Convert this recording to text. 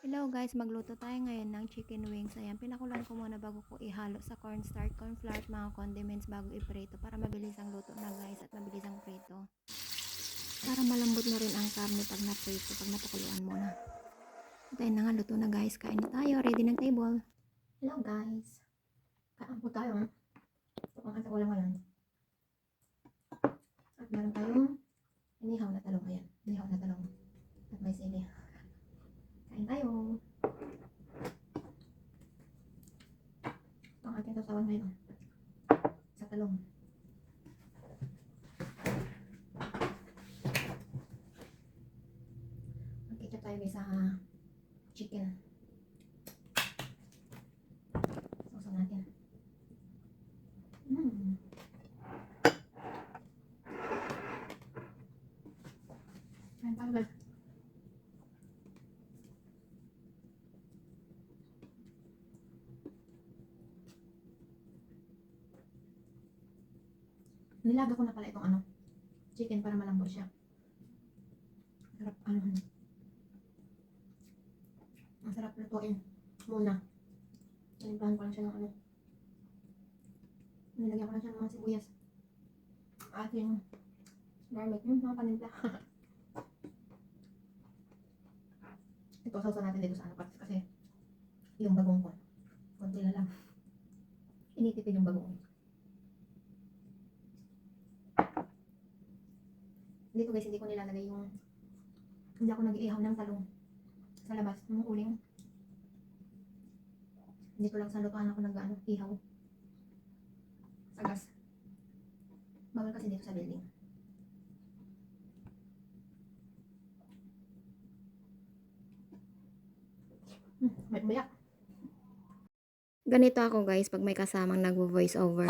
Hello guys, magluto tayo ngayon ng chicken wings. Ayan, pinakulan ko muna bago ko ihalo sa cornstarch, corn flour at mga condiments bago iprito para mabilis ang luto na guys at mabilis ang prito. Para malambot na rin ang karne pag naprito, pag napakuluan mo na. At ayun na nga, luto na guys. Kain na tayo. Ready ng table. Hello guys. Kain po tayo. Pagkakasa ko lang ngayon. At meron tayong inihaw na talong. Ayan, inihaw na talong. At may sili. Kain tayo. Ito ang ating sasawan ngayon. Sa talong. Magkita tayo guys sa chicken. Sausaw natin. Kain tayo guys. Nilaga ko na pala itong chicken para malambot siya. Sarap ang sarap lutuin muna. Tinimplahan ko lang siya ng nilagyan ko lang siya ng mga sibuyas. At yung garlic, yung mga panimpla. Ito, sausaw natin dito sa kasi yung bagong ko. Konti na lang. Initipid yung bagong. Dito guys, hindi ko nilalagay hindi ako nag-iihaw ng talong sa labas ng uling. Dito lang sa lutuan ako ihaw sa gas. Bawal kasi dito sa building. Mayak. Ganito ako guys pag may kasamang nagvo-voice over.